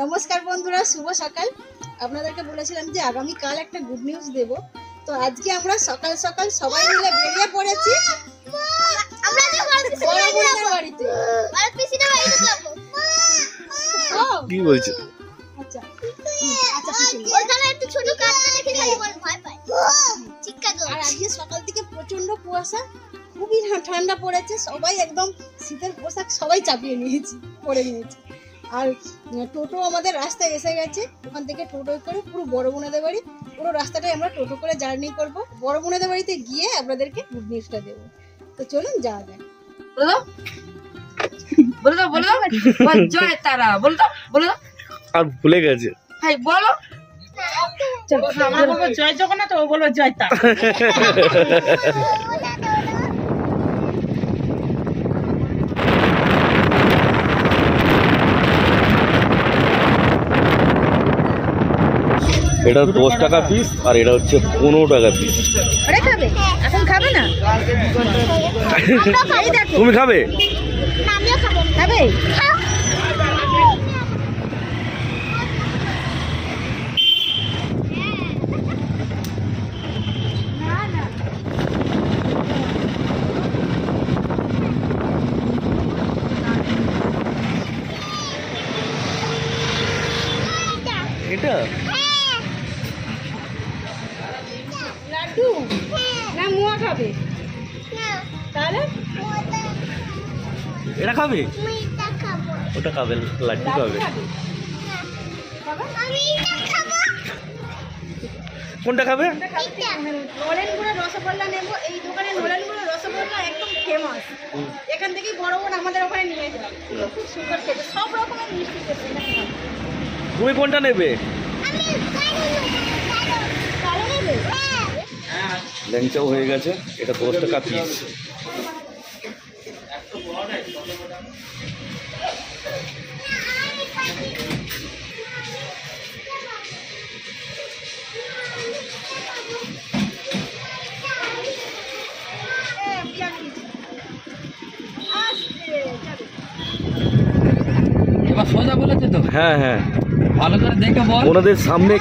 নমস্কার বন্ধুরা, শুভ সকাল। আপনাদেরকে বলেছিলাম যে আগামীকাল একটা গুড নিউজ দেব। তো আজকে আমরা সকাল সকাল সবাই মিলে বেরিয়ে পড়েছি বাড়িতে। কি বলছো? আচ্ছা আর আজকে সকাল থেকে প্রচন্ড কুয়াশা, খুবই ঠান্ডা পড়েছে। সবাই একদম শীতের পোশাক সবাই চাপিয়ে নিয়েছি, পরে নিয়েছি। আর টোটো আমাদের রাস্তায় এসে গেছে। ওখান থেকে টোটো করে পুরো বড় বোনেদের বাড়ি, পুরো রাস্তাটাই আমরা টোটো করে জার্নি করব। বড় বোনেদের বাড়িতে গিয়ে আপনাদেরকে গুড নিউজটা দেবো। তো চলুন যাওয়া যাক। বলো জয় তারা, বলো আর ভুলে গেছে। হ্যাঁ বলো। আমরা বলবো জয় জগন্নাথ, ও বলবো জয় তারা। এটা 10 টাকা পিস আর এটা হচ্ছে 15 টাকা পিস। আরে খাবে? এখন খাবে না? এই দেখো, তুমি খাবে? খাবে? এটা লাড্ডু না মুয়া খাবে? তাহলে এটা খাবে? ওটা খাবে, লাড্ডু খাবে। কোনটা খাবে? নলেন গুঁড়ো রসগোল্লা নেবো। এই দোকানে নলেন গুঁড়ো রসগোল্লা একদম ফেমাস। এখান থেকেই বড় বোন আমাদের ওখানে নিয়ে যায়। খুব সুন্দর খেতে, সব রকমের মিষ্টি খেতে। তুমি কোনটা নেবে? কালো নেবে? ল্যাংচাও হয়ে গেছে। এটা 10 টাকা পিস। এবার সোজা বলেছে তো, হ্যাঁ হ্যাঁ, ভালো করে দেখে বল। ওনাদের সামনে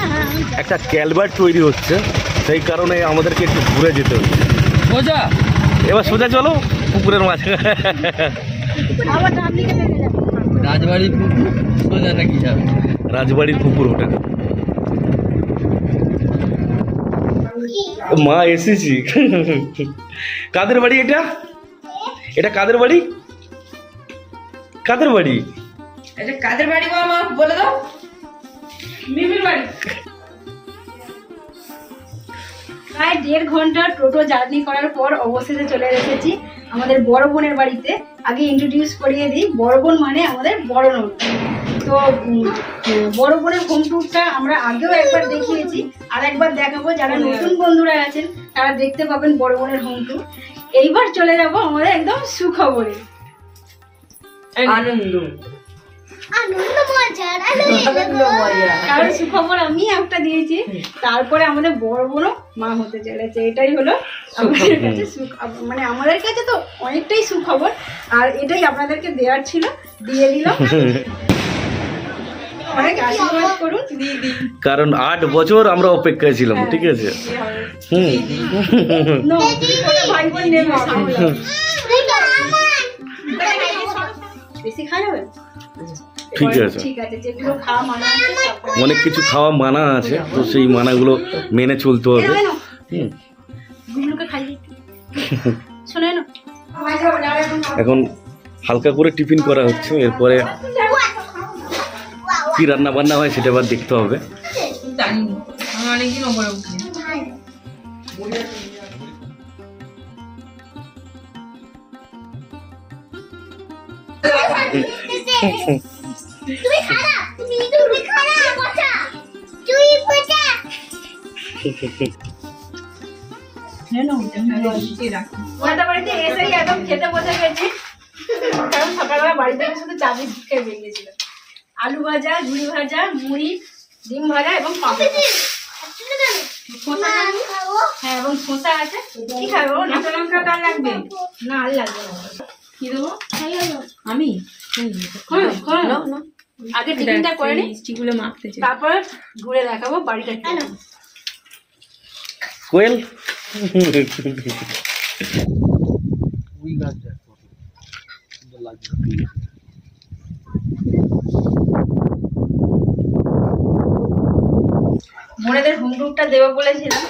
একটা ক্যালভার্ট তৈরি হচ্ছে, সেই কারণে আমাদেরকে একটু ঘুরে যেতে হচ্ছে। সোজা এবার সোজা চলো পুকুরের মাঝে। আবার ডান দিকে বেরিয়ে যাবে। রাজবাড়ি পুকুর, সোজা নাকি যাবে? রাজবাড়ির পুকুর ওটা। মা এসেছি। কাদের বাড়ি এটা? এটা কাদের বাড়ি? কাদের বাড়ি? এটা কাদের বাড়ি মামা বলে দাও? মিমির বাড়ি। প্রায় 1.5 ঘন্টা টোটো জার্নি করার পর অবশেষে চলে এসেছি আমাদের বড় বোনের বাড়িতে। আগে ইন্ট্রোডিউস করিয়ে দিই, বড় বোন মানে আমাদের বড় ননদ। তো বড় বোনের হোম ট্যুরটা আমরা আগেও একবার দেখিয়েছি, আর একবার দেখাবো। যারা নতুন বন্ধুরা আছেন তারা দেখতে পাবেন বড় বোনের হোম ট্যুর। এইবার চলে যাব আমাদের একদম সুখবরে। আনন্দ কারণ সুখবর আমি একটা দিয়েছি, তারপরে আমাদের বড় বোনও মা হতে চলেছে। এটাই হলো আমাদের কাছে মানে আমাদের কাছে তো অনেকটাই সুখবর, আর এটাই আপনাদেরকে দেওয়ার ছিল, দিয়ে দিলাম। অনেক আশীর্বাদ করুন দিদি, কারণ 8 বছর আমরা অপেক্ষায় ছিলাম, ঠিক আছে? ভাই বোন নেবে বেশি খাওয়া যাবে? ঠিক আছে, ঠিক আছে, যেগুলো খাওয়া মানা আছে সব অনেক কিছু খাওয়া মানা আছে, তো সেই মানাগুলো মেনে চলতে হবে। গুলোকে খাইয়ে শোনে না। এখন হালকা করে টিফিন করা হচ্ছে, এরপরে কি রান্না বান্না হয় সেটা আবার দেখতে হবে। জানি না, আমি অনেকদিন ওপরে উঠি। তুমি খারাপ, তুমি খারাপ কথা তুই পচা ওনাদের বাড়িতে এসেই একদম খেতে বসে গেছি, কারণ সকালবেলা বাড়ি থেকে শুধু চা বিস্কুট খেয়ে বেরিয়েছিল। আলু ভাজা, ঝুড়ি ভাজা, মুড়ি, ডিম ভাজা এবং পাপড়। হ্যাঁ, এবং শসা আছে। কি খাবো? কাঁচা লঙ্কা কার লাগবে? না, আর লাগবে না। কি দেবো? আমি আগে টিফিনটা করে নি, মিষ্টিগুলো মাখতেছে। তারপর ঘুরে দেখাবো বাড়িটা কেমন। কোয়েল বোনেদের হোম টুরটা দেবো বলেছিলাম,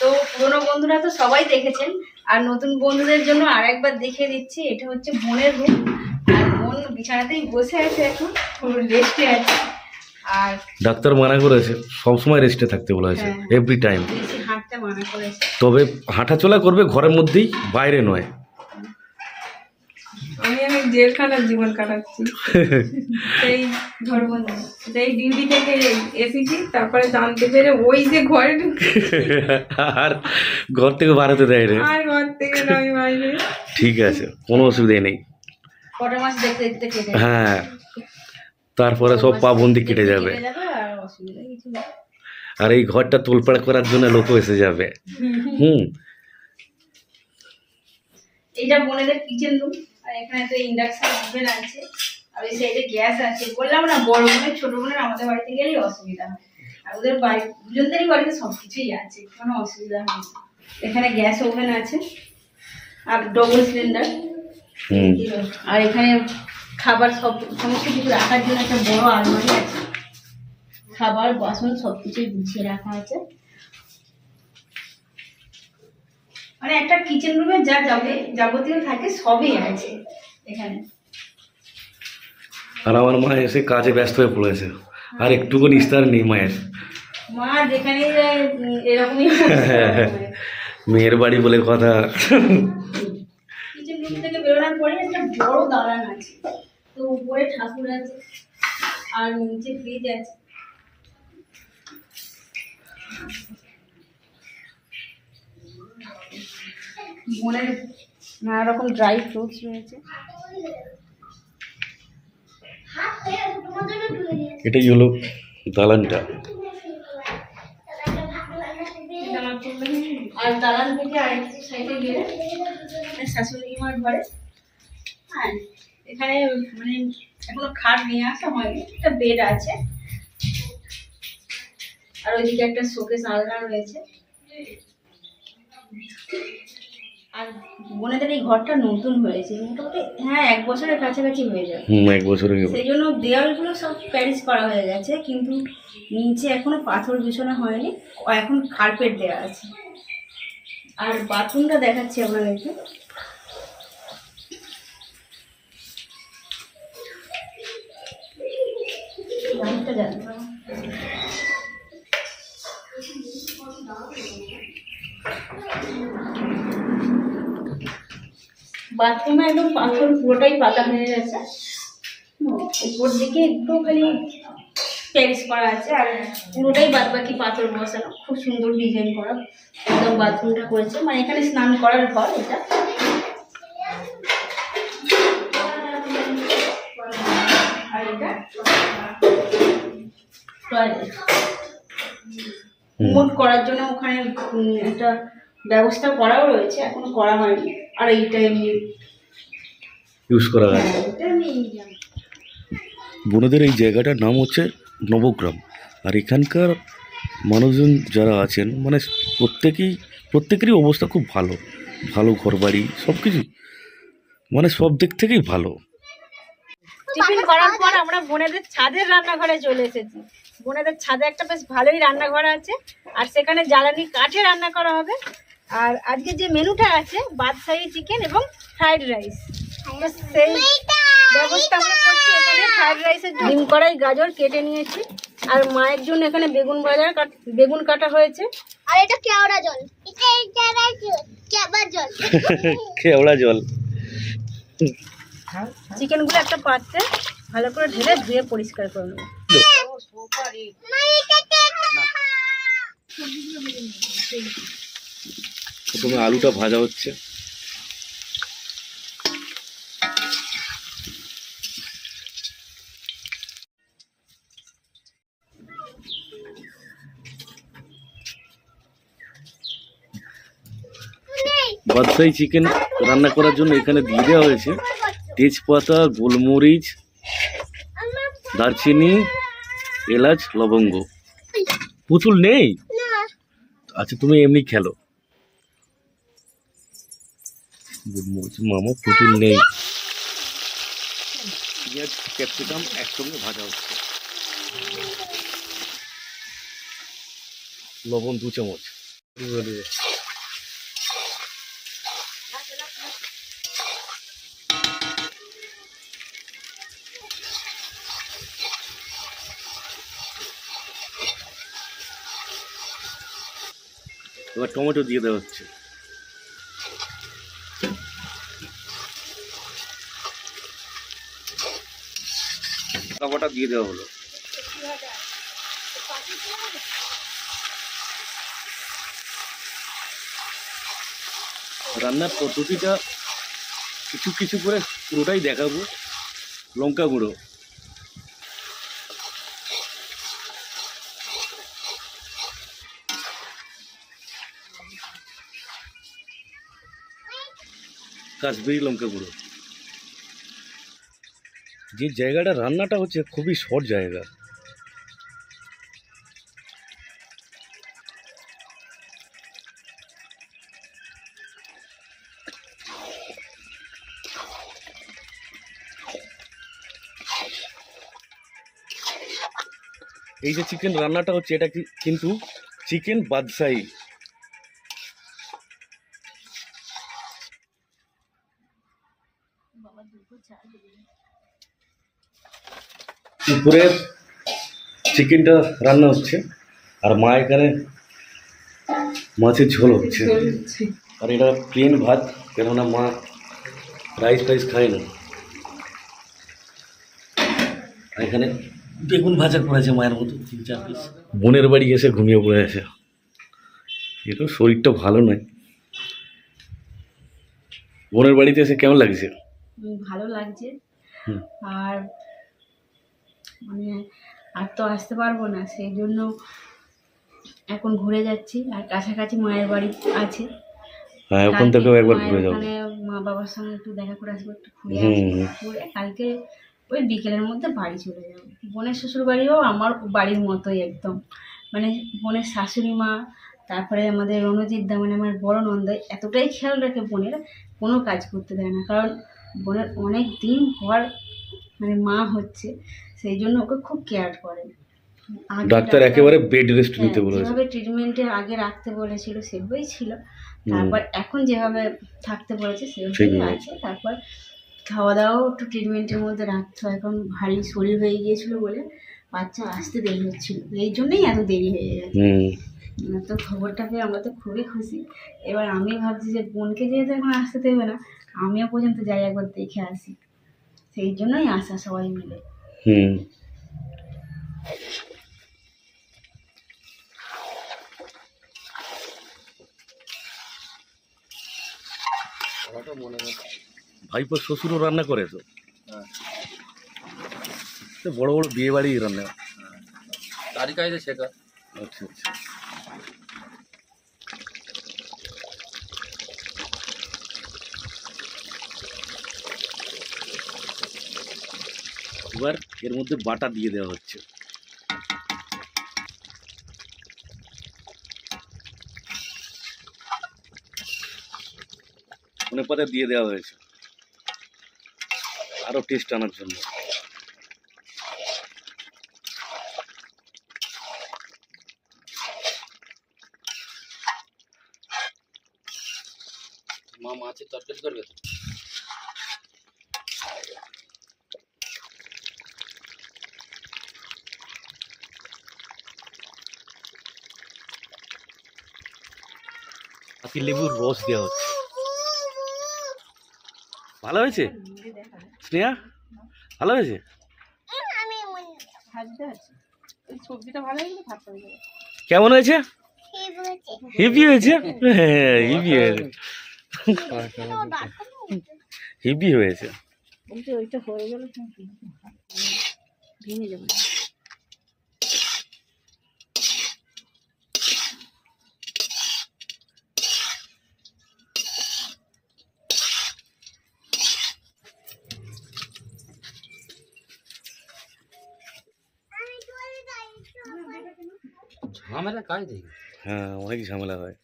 তো পুরোনো বন্ধুরা তো সবাই দেখেছেন, আর নতুন বন্ধুদের জন্য আর একবার দেখিয়ে দিচ্ছি। এটা হচ্ছে বোনের রুম, আর বোন বিছানাতেই বসে আছে, এখন রেস্টে আছে। আর ডাক্তার মানা করেছে সবসময় রেস্টে থাকতে বলেছে, হ্যাঁ। Every time. বেশি হাঁটতে মানা করেছে। তবে হাঁটাচলা করবে ঘরের মধ্যেই, বাইরে নয়। আমি জেলখানার জীবন কাটাচ্ছি। সেই ঘরবন্দি। সেই ডিউটি থেকে এসেছি, তারপরে জানতে পেরে ওই যে ঘরে ঢুকে আর ঘর থেকে বাড়াতে দেয় না। আর ঘর থেকে নয় বাইরে। ঠিক আছে, কোনো অসুবিধা নেই। কটা মাস দেখতে দেখতে কেটে হ্যাঁ, তারপরে সব পাবন্দি কেটে যাবে। কেটে যাবে, আর অসুবিধা কিছু নেই। আর এই ঘরটা তোলপাড় করার জন্য লোকও এসে যাবে। এইটা বোনেদের কিচেন রুম, আর এখানে তো ইন্ডাকশন ওভেন আছে, আর ওই সাইডে গ্যাস আছে। বললাম না, বড় বোনের ছোট বোনের আমাদের বাড়িতে গেলেই অসুবিধা হয়, আর ওদের বাড়ি দুজনদেরই বাড়িতে সবকিছুই আছে, কোনো অসুবিধা হয় না। এখানে গ্যাস ওভেন আছে আর ডবল সিলিন্ডার, আর এখানে খাবার সমস্ত কিছু রাখার জন্য একটা বড় আলমারি আছে, খাবার বাসন সবকিছু গুছিয়ে রাখা আছে। মানে একটা কিচেন রুমে যা যাবতীয় থাকে সবই আছে এখানে। আর আমার মা এসে কাজে ব্যস্ত হয়ে পড়েছে, আর একটুকু নিস্তার নেই মায়ের। মা যেখানেই যায় এরকমই মেয়ের বাড়ি বলে কথা। কিচেন রুম থেকে বেরোনোর পরে একটা বড় দালান আছে, তো উপরে ঠাকুর আছে আর নিচে ফ্রিজ আছে। বোনের নানা রকম ড্রাই ফ্রুটস রয়েছে। এটাই হলো দালানটা। আর দালান থেকে আরেকটু সাইডে গেলে শাশুড়ি মার ঘরে। হ্যাঁ, এখানে মানে এখনো খাট নিয়ে আসা হয়নি, একটা বেড আছে, আর ওইদিকে একটা শোকেস আলনা রয়েছে। আর বোনেদের এই ঘরটা নতুন হয়েছে মোটামুটি, হ্যাঁ 1 বছরের কাছাকাছি হয়ে যাবে। 1 বছর হয়ে গেল। সেই জন্য দেওয়ালগুলো সব প্যারিস করা হয়ে গেছে, কিন্তু নিচে এখনো পাথর বিছানো হয়নি, এখন কার্পেট দেওয়া আছে। আর বাথরুমটা দেখাচ্ছি আপনাদেরকে। বাথরুমটা জানতে হবে। বাথরুমে একদম পাথর পুরোটাই পাতা হয়ে গেছে, উপর দিকে একটু খালি প্যারিস করা আছে, আর পুরোটাই বাদ বাকি পাথর বসানো, খুব সুন্দর ডিজাইন করা একদম বাথরুমটা করেছে। মানে এখানে স্নান করার ঘর এটা। আর এটা টয়লেট। মোট করার জন্য ওখানে একটা ব্যবস্থা করাও রয়েছে, এখনো করা হয়নি। আর এইটা এমনি ইউজ করা যায়। এটা এমনি জানি। বোনেদের এই জায়গাটার নাম হচ্ছে নবগ্রাম। আর এখানকার মানুষজন যারা আছেন মানে প্রত্যেকেরই অবস্থা খুব ভালো, ভালো ঘরবাড়ি সব কিছু, মানে সব দিক থেকেই ভালো। টিফিন করার পর আমরা বোনেদের ছাদের রান্নাঘরে চলে এসেছি। বোনেদের ছাদে একটা বেশ ভালোই রান্নাঘর আছে, আর সেখানে জ্বালানি কাঠে রান্না করা হবে। আর আজকে যে মেনুটা আছে বাদশাহী চিকেন এবং ফ্রাইড রাইস, সেই ব্যবস্থা আমরা করছি। এখানে ফ্রাইড রাইসের ডিম কড়াই গাজর কেটে নিয়েছি, আর মায়ের জন্য এখানে বেগুন কাটা হয়েছে। আর এটা কেওড়া জল, এটা কেওড়া জল। কেওড়া জল। চিকেনগুলো একটা পাত্রে ভালো করে ঢেলে ধুয়ে পরিষ্কার করে নেবো। প্রথমে আলুটা ভাজা হচ্ছে। বাদশাহী চিকেন রান্না করার জন্য এখানে দিয়ে দেওয়া হয়েছে তেজপাতা, গোলমরিচ, দারচিনি, এলাচ, লবঙ্গ। পুতুল নেই? না আচ্ছা তুমি এমনি খেলো। মামা পুতুল নেই। পেঁয়াজ ক্যাপসিকাম একসঙ্গে ভাজা হচ্ছে। লবণ 2 চামচ। এবার টমেটো দিয়ে দেওয়া হচ্ছে। লঙ্কাটা দিয়ে দেওয়া হলো। রান্নার পদ্ধতিটা কিছু কিছু করে পুরোটাই দেখাবো। লঙ্কা গুঁড়ো, কাশ্মীরি লঙ্কা গুঁড়ো। যে জায়গাটা রান্নাটা হচ্ছে খুবই শর্ট জায়গা। এই যে চিকেন রান্নাটা হচ্ছে এটা কিন্তু চিকেন বাদশাহী। উপরে চিকেনটা রান্না হচ্ছে আর মা এখানে মাছের ঝোল হচ্ছে। আর এটা প্লেন ভাত, কেননা মা রাইস টাইস খায় না। আর এখানে বেগুন ভাজা করেছে মায়ের মতো 3-4 পিস। বোনের বাড়ি এসে ঘুমিয়ে পড়ে আছে। এটা শরীরটা ভালো নয়। বোনের বাড়িতে এসে কেমন লাগছে? ভালো লাগছে। হুম। আর মানে আর তো আসতে পারবো না, সেই জন্য এখন ঘুরে যাচ্ছি। আর কাছাকাছি মায়ের বাড়ি আছে, হ্যাঁ, ওখান থেকেও একবার মায়ের ঘুরে যাবো। ওখানে মা বাবার সঙ্গে একটু দেখা করে আসবো, একটু ঘুরে হুম, আসবো। হুম। ঘুরে কালকে ওই বিকেলের মধ্যে বাড়ি চলে যাবো। বোনের শ্বশুর বাড়িও আমার বাড়ির মতোই একদম, মানে বোনের শাশুড়ি মা, তারপরে আমাদের রণজিৎ দা মানে আমার বড় নন্দাই এতটাই খেয়াল রাখে বোনের, কোনো কাজ করতে দেয় না। কারণ বোনের অনেক দিন পর মানে মা হচ্ছে, সেই জন্য ওকে খুব কেয়ার করে। আগে ডাক্তার একেবারে বেড রেস্ট নিতে হ্যাঁ, বলেছে। যেভাবে ট্রিটমেন্টের আগে রাখতে বলেছিল সেভাবেই ছিল। হুম। তারপর এখন যেভাবে থাকতে বলেছে সেভাবেই ঠিকই আছে। তারপর খাওয়া দাওয়াও একটু ট্রিটমেন্টের মধ্যে রাখতে হয়, এখন ভারী শরীর হয়ে গিয়েছিল বলে বাচ্চা আসতে দেরি হচ্ছিল, এই জন্যই এত দেরি হয়ে গেছে। হুম। তো খবরটা পেয়ে আমরা তো খুবই খুশি। এবার আমি ভাবছি যে বোনকে যেহেতু এখন আসতে দেবে না, আমিও পর্যন্ত যাই একবার দেখে আসি, সেই জন্যই আসা সবাই মিলে। হুম। ভাইপোর শ্বশুরও রান্না করে তো? তো বড় বড় বিয়ে বাড়ি রান্না। তারই কাজে শেখা। আচ্ছা আচ্ছা। এবার এর মধ্যে বাটা দিয়ে দেওয়া হচ্ছে। ধনে পাতা দিয়ে দেওয়া হয়েছে আরো টেস্ট আনার জন্য। মা মাছের তরকারি করবে তো? পাতি লেবুর রস দেওয়া হচ্ছে। ভালো হয়েছে স্নেহা? ভালো হয়েছে? আমি মনে ভাজতে আছে ওই সবজিটা ভালো হয়েছে, ভাতটা হয়ে যাবে। কেমন হয়েছে? সেই বলেছে হেভি হয়েছে। হ্যাঁ হেভি হয়েছে, হেভি হয়েছে। বলছি ওইটা হয়ে গেলে ভেঙে যাবে। हमारे काय देगी হ্যাঁ অনেক ঝামেলা হয়।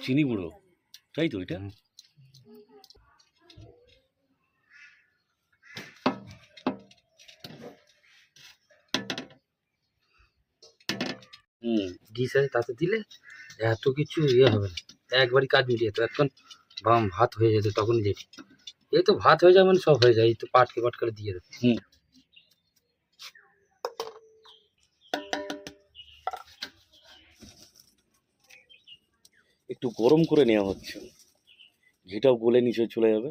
চিনি গুঁড়ো তাই তো এটা? হুম ডিশ আছে তাতে দিলে এত কিছু ইয়ে হবে না, একবারই কাজ মিলিয়ে যেত। এখন ভাত হয়ে যেত তখনই যেটি, এই তো ভাত হয়ে যায় মানে সব হয়ে যায়, এই তো পাট করে দিয়ে দেবে। হুম একটু গরম করে নেওয়া হচ্ছে, ঘিটাও গলে নিচে চলে যাবে।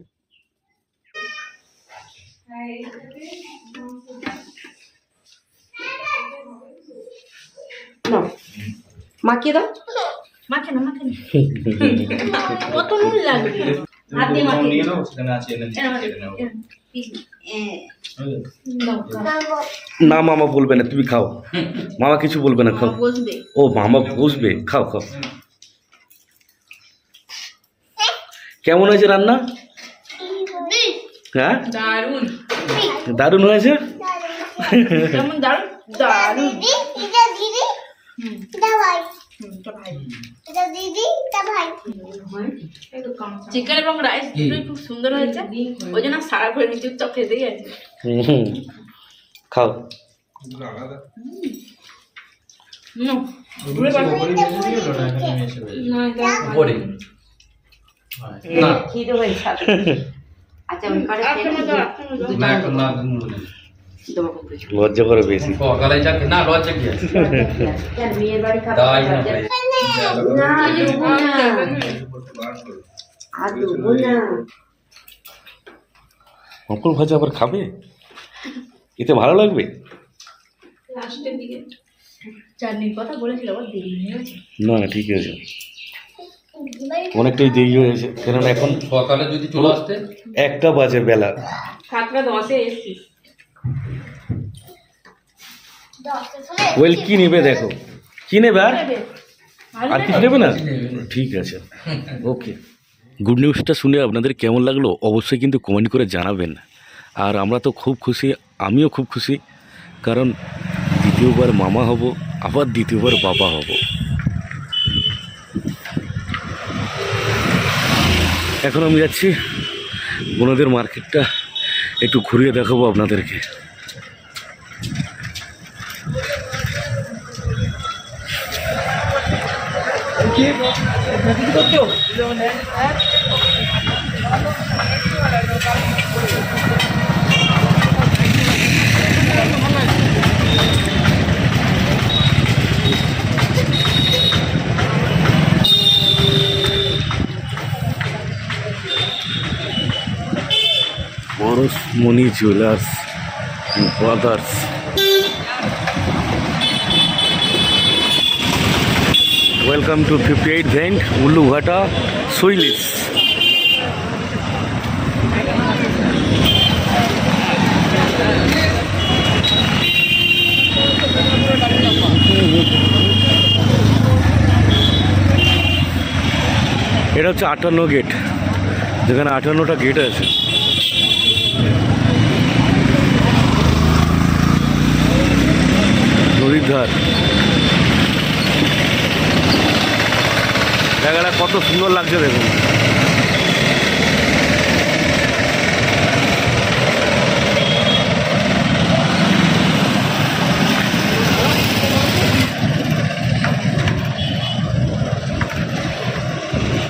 মাখিয়ে দাও। মাখে না কত নুন লাগবে, হাত দিয়ে মাখিয়ে না মামা বলবে না, তুমি খাও। মামা কিছু বলবে না, খাও। বসবে। ও মামা বসবে, খাও খাও। কেমন হয়েছে রান্না? হ্যাঁ দারুন দারুণ হয়েছে। কেমন দারুন দারুন। দিদি এটা দিদি এটা ভাই এটা দিদি এটা ভাই চিকেন এবং রাইস দুটোই খুব সুন্দর হয়েছে, ওই জন্য সারা করে নিচে চপ খেতেই আছে। হুম, খাও। ঘুরে পাঠাবো পরে না খিদে হয়ে সাথে। আচ্ছা ওই করে না এখন না লজ্জা করে বেশি। সকালে যাকে না লজ্জা কি আছে মেয়ের বাড়ি তাই না অঙ্কুর ভাজা আবার খাবে? এতে ভালো লাগবে? লাস্টের দিকে চাটনির কথা বলেছিল, আবার দেরি হয়ে গেছে। না না ঠিক আছে, অনেকটাই দেরি হয়েছে, কেননা এখন সকালে যদি চলে আসতে 1টা বাজে বেলা। 7:10 এসেছিস। ওয়েল কি নেবে দেখো, কি নেবে? আর কিছু নেবে না? ঠিক আছে, ওকে। গুড নিউজটা শুনে আপনাদের কেমন লাগলো অবশ্যই কিন্তু কমেন্ট করে জানাবেন। আর আমরা তো খুব খুশি, আমিও খুব খুশি, কারণ দ্বিতীয়বার মামা হব, আবার দ্বিতীয়বার বাবা হব। এখন আমি যাচ্ছি বোনদের মার্কেটটা একটু ঘুরিয়ে দেখাবো আপনাদেরকে। Moni Jewelers Brothers. Welcome to 58 Vent, Ulughata, Soilis. এটা হচ্ছে 58 গেট, যেখানে 58টা গেট আছে। নদীর ধার, জায়গাটা কত সুন্দর লাগছে দেখুন।